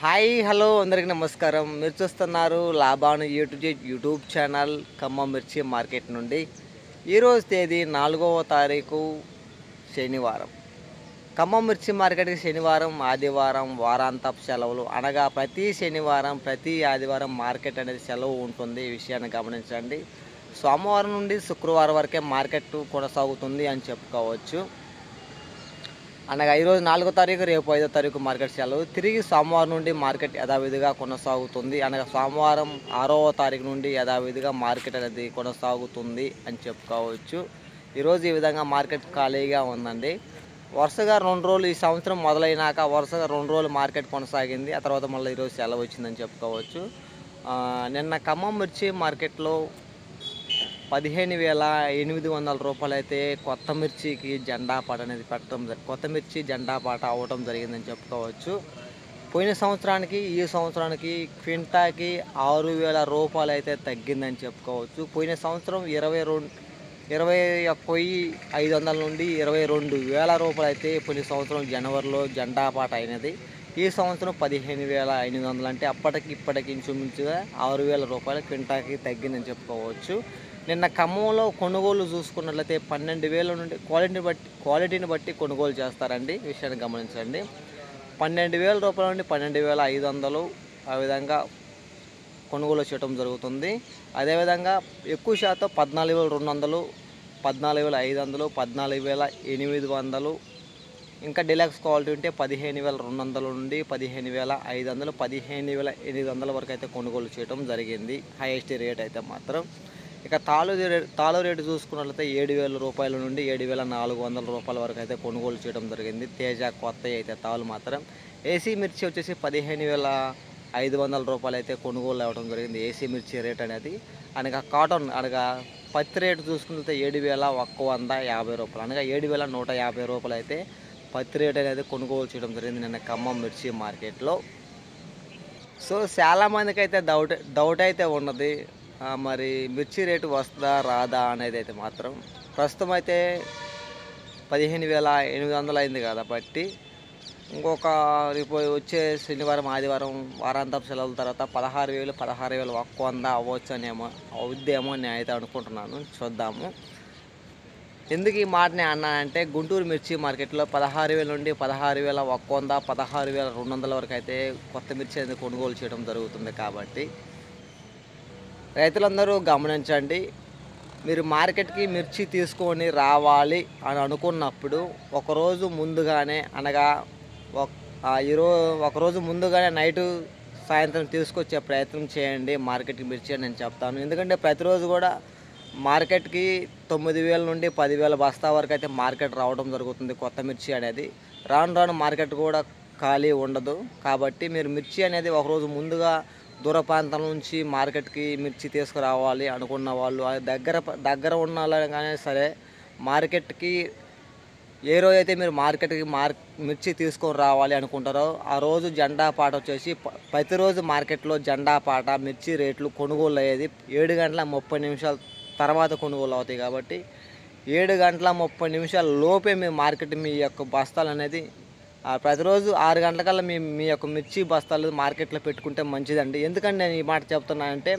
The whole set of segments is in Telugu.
హాయ్ హలో అందరికీ నమస్కారం. మీరు చూస్తున్నారు లాభాను యూట్యూబ్ ఛానల్ ఖమ్మం మిర్చి మార్కెట్ నుండి. ఈరోజు తేదీ 4వ తారీఖు శనివారం. ఖమ్మం మిర్చి మార్కెట్కి శనివారం ఆదివారం వారాంతపు సెలవులు, అనగా ప్రతి శనివారం ప్రతి ఆదివారం మార్కెట్ అనేది సెలవు ఉంటుంది. ఈ విషయాన్ని గమనించండి. సోమవారం నుండి శుక్రవారం వరకే మార్కెట్ కొనసాగుతుంది అని చెప్పుకోవచ్చు. అనగా ఈరోజు 4వ తారీఖు, రేపు 5వ తారీఖు మార్కెట్ సెలవు. తిరిగి సోమవారం నుండి మార్కెట్ యథావిధిగా కొనసాగుతుంది. అనగా సోమవారం 6వ తారీఖు నుండి యథావిధిగా మార్కెట్ అనేది కొనసాగుతుంది అని చెప్పుకోవచ్చు. ఈరోజు ఈ విధంగా మార్కెట్ ఖాళీగా ఉందండి. వరుసగా 2 రోజులు ఈ సంవత్సరం మొదలైనాక వరుసగా 2 రోజులు మార్కెట్ కొనసాగింది. ఆ తర్వాత మళ్ళీ ఈరోజు సెలవు వచ్చిందని చెప్పుకోవచ్చు. నిన్న ఖమ్మం మిర్చి మార్కెట్లో 15,800 రూపాయలు అయితే కొత్త మిర్చికి జెండా పాట అనేది కొత్త మిర్చి జెండా పాట అవ్వటం జరిగిందని చెప్పుకోవచ్చు. పోయిన సంవత్సరానికి ఈ సంవత్సరానికి క్వింటాకి 6,000 రూపాయలు అయితే తగ్గిందని చెప్పుకోవచ్చు. పోయిన సంవత్సరం 21,500 నుండి 22,000 రూపాయలు అయితే పోయిన సంవత్సరం జనవరిలో జెండా పాట అయినది. ఈ సంవత్సరం 15,500 అంటే అప్పటికి ఇప్పటికి ఇంచుమించుగా 6,000 రూపాయలు క్వింటాకి తగ్గిందని చెప్పుకోవచ్చు. నిన్న ఖమ్మంలో కొనుగోలు చూసుకున్నట్లయితే 12,000 నుండి క్వాలిటీని బట్టి కొనుగోలు చేస్తారండి. ఈ విషయాన్ని గమనించండి. 12,000 రూపాయల నుండి 12,500 ఆ విధంగా కొనుగోలు చేయడం జరుగుతుంది. అదేవిధంగా ఎక్కువ శాతం 14,200, 14,500, 14,800, ఇంకా డిలక్స్ క్వాలిటీ ఉంటే 15,200 నుండి 15,500, 15,800 వరకు అయితే కొనుగోలు చేయడం జరిగింది. హైయెస్ట్ రేట్ అయితే మాత్రం. ఇక తాళు రేటు చూసుకున్నట్లయితే 7,000 రూపాయల నుండి 7,400 రూపాయల వరకు అయితే కొనుగోలు చేయడం జరిగింది. తేజ కొత్త అయితే తాళు మాత్రం. ఏసీ మిర్చి వచ్చేసి 15,500 రూపాయలు అయితే కొనుగోలు అవ్వడం జరిగింది. ఏసీ మిర్చి రేట్ అనేది. అనగా కాటన్ అనగా పత్తి రేటు చూసుకున్నట్లయితే 7,150 రూపాయలు, అనగా 7,150 రూపాయలు అయితే పత్తి రేట్ అనేది కొనుగోలు చేయడం జరిగింది నిన్న ఖమ్మం మిర్చి మార్కెట్లో. సో చాలామందికి అయితే డౌట్ అయితే ఉన్నది, మరి మిర్చి రేటు వస్తుందా రాదా అనేది అయితే మాత్రం. ప్రస్తుతం అయితే 15,800 అయింది కాబట్టి ఇంకొక రేపు వచ్చే శనివారం ఆదివారం వారాంతపు సెలవుల తర్వాత 16,100 అవుద్దేమో నేను అయితే అనుకుంటున్నాను. చూద్దాము. ఎందుకు ఈ మాటని అన్నానంటే గుంటూరు మిర్చి మార్కెట్లో 16,000 నుండి 16,100, 16,200 వరకు అయితే కొత్త మిర్చి అనేది కొనుగోలు చేయడం జరుగుతుంది. కాబట్టి రైతులందరూ గమనించండి. మీరు మార్కెట్కి మిర్చి తీసుకొని రావాలి అని అనుకున్నప్పుడు ఒకరోజు ముందుగానే, అనగా ఒకరోజు ముందుగానే నైటు సాయంత్రం తీసుకొచ్చే ప్రయత్నం చేయండి మార్కెట్కి మిర్చి అని నేను చెప్తాను. ఎందుకంటే ప్రతిరోజు కూడా మార్కెట్కి 9,000 నుండి 10,000 బస్తా వరకు అయితే మార్కెట్ రావడం జరుగుతుంది కొత్త మిర్చి అనేది. రాను రాను మార్కెట్ కూడా ఖాళీ ఉండదు. కాబట్టి మీరు మిర్చి అనేది ఒకరోజు ముందుగా దూర ప్రాంతం నుంచి మార్కెట్కి మిర్చి తీసుకురావాలి అనుకున్న వాళ్ళు, దగ్గర ఉన్న కానీ సరే, మార్కెట్కి ఏ రోజు అయితే మీరు మార్కెట్కి మిర్చి తీసుకొని రావాలి అనుకుంటారో ఆ రోజు జెండా పాట వచ్చేసి ప్రతిరోజు మార్కెట్లో జెండా పాట మిర్చి రేట్లు కొనుగోలు అయ్యేది 7:30 తర్వాత కొనుగోలు అవుతాయి. కాబట్టి 7:30 లోపే మీ మార్కెట్ మీ యొక్క బస్తాలు అనేది ప్రతిరోజు 6 గంటలకల్లా మీ యొక్క మిర్చి బస్తాలు మార్కెట్లో పెట్టుకుంటే మంచిదండి. ఎందుకంటే నేను ఈ మాట చెప్తున్నానంటే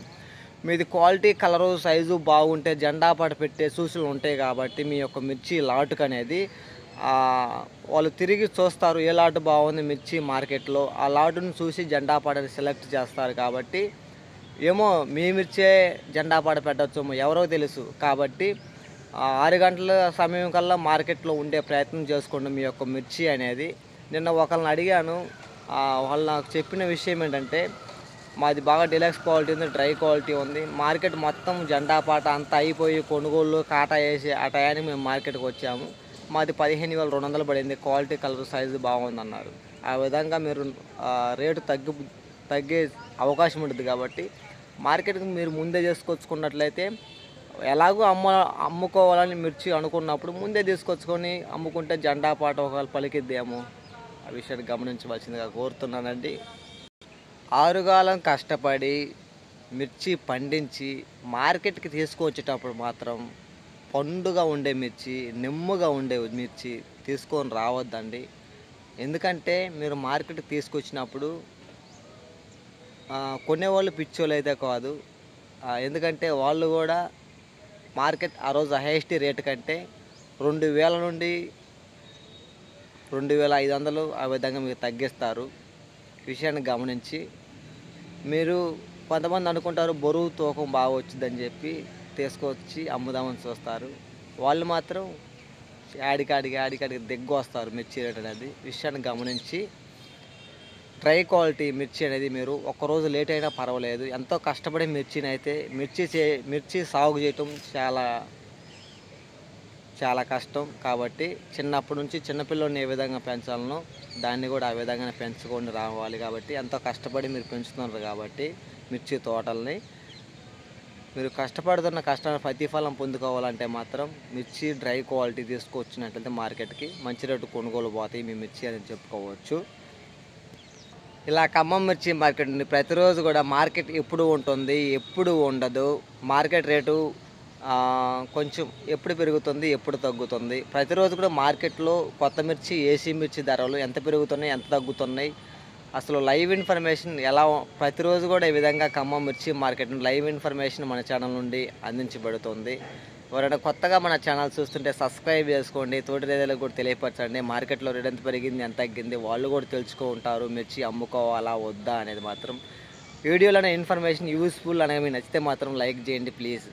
మీది క్వాలిటీ, కలరు, సైజు బాగుంటే జెండా పాట పెట్టే సూచనలు ఉంటాయి. కాబట్టి మీ యొక్క మిర్చి లాటుకు అనేది వాళ్ళు తిరిగి చూస్తారు, ఏ లాటు బాగుంది మిర్చి మార్కెట్లో, ఆ లాటును చూసి జెండా పాటని సెలెక్ట్ చేస్తారు. కాబట్టి ఏమో మీ మిర్చే జెండా పాట పెట్టచ్చు, ఎవరో తెలుసు. కాబట్టి 6 గంటల సమయం కల్లా మార్కెట్లో ఉండే ప్రయత్నం చేసుకోండి మీ యొక్క మిర్చి అనేది. నిన్న ఒకళ్ళని అడిగాను, వాళ్ళు నాకు చెప్పిన విషయం ఏంటంటే మాది బాగా డిలక్స్ క్వాలిటీ ఉంది, డ్రై క్వాలిటీ ఉంది, మార్కెట్ మొత్తం జెండా పాట అంతా అయిపోయి కొనుగోలు కాటా వేసి ఆ టయానికి మేము మార్కెట్కి వచ్చాము, మాది 15,200 పడింది, క్వాలిటీ, కలర్, సైజు బాగుందన్నారు. ఆ విధంగా మీరు రేటు తగ్గే అవకాశం ఉంటుంది. కాబట్టి మార్కెట్కి మీరు ముందే చేసుకొచ్చుకున్నట్లయితే, ఎలాగో అమ్ముకోవాలని మిర్చి అనుకున్నప్పుడు ముందే తీసుకొచ్చుకొని అమ్ముకుంటే జెండా పాట ఒకవేళ పలికిద్దేమో. ఆ విషయాన్ని గమనించవలసిందిగా కోరుతున్నానండి. ఆరుగాలం కష్టపడి మిర్చి పండించి మార్కెట్కి తీసుకొచ్చేటప్పుడు మాత్రం పండుగా ఉండే మిర్చి, నెమ్ముగా ఉండే మిర్చి తీసుకొని రావద్దండి. ఎందుకంటే మీరు మార్కెట్కి తీసుకొచ్చినప్పుడు కొనేవాళ్ళు పిచ్చోళ్ళు అయితే కాదు. ఎందుకంటే వాళ్ళు కూడా మార్కెట్ ఆ రోజు హైయెస్ట్ రేట్ కంటే 2000 నుండి 2500 ఆ విధంగా మీకు తగ్గిస్తారు. విషయాన్ని గమనించి మీరు కొంతమంది అనుకుంటారు బరువు తూకం బాగా వచ్చిందని చెప్పి తీసుకొచ్చి అమ్ముదామని చూస్తారు. వాళ్ళు మాత్రం యాడికాడికి వస్తారు మిర్చి రేట్ అనేది. విషయాన్ని గమనించి డ్రై క్వాలిటీ మిర్చి అనేది మీరు ఒక్కరోజు లేట్ అయినా పర్వాలేదు, ఎంతో కష్టపడి మిర్చిని అయితే మిర్చి సాగు చేయటం చాలా కష్టం. కాబట్టి చిన్నప్పటి నుంచి చిన్నపిల్లని ఏ విధంగా పెంచాలనో దాన్ని కూడా ఆ విధంగానే పెంచుకొని రావాలి. కాబట్టి ఎంతో కష్టపడి మీరు పెంచుతున్నారు కాబట్టి మిర్చి తోటల్ని మీరు కష్టపడుతున్న కష్టాన్ని ప్రతిఫలం పొందుకోవాలంటే మాత్రం మిర్చి డ్రై క్వాలిటీ తీసుకొచ్చినట్లయితే మార్కెట్కి మంచి రేటు కొనుగోలు పోతాయి మీ మిర్చి అని చెప్పుకోవచ్చు. ఇలా ఖమ్మం మిర్చి మార్కెట్ ఉంది. ప్రతిరోజు కూడా మార్కెట్ ఎప్పుడు ఉంటుంది, ఎప్పుడు ఉండదు. మార్కెట్ రేటు కొంచెం ఎప్పుడు పెరుగుతుంది, ఎప్పుడు తగ్గుతుంది. ప్రతిరోజు కూడా మార్కెట్లో కొత్త మిర్చి, ఏసీ మిర్చి ధరలు ఎంత పెరుగుతున్నాయి, ఎంత తగ్గుతున్నాయి, అసలు లైవ్ ఇన్ఫర్మేషన్ ప్రతిరోజు కూడా ఈ విధంగా ఖమ్మం మిర్చి మార్కెట్ లైవ్ ఇన్ఫర్మేషన్ మన ఛానల్ నుండి అందించబడుతుంది. ఎవరైనా కొత్తగా మన ఛానల్ చూస్తుంటే సబ్స్క్రైబ్ చేసుకోండి. తోటి రైతులకు కూడా తెలియపరచండి. మార్కెట్లో రేట్ ఎంత పెరిగింది, ఎంత తగ్గింది వాళ్ళు కూడా తెలుసుకుంటారు. మిర్చి అమ్ముకోవాలా వద్దా అనేది మాత్రం వీడియోలోనే ఇన్ఫర్మేషన్ యూస్ఫుల్ అనేది మీకు నచ్చితే మాత్రం లైక్ చేయండి ప్లీజ్.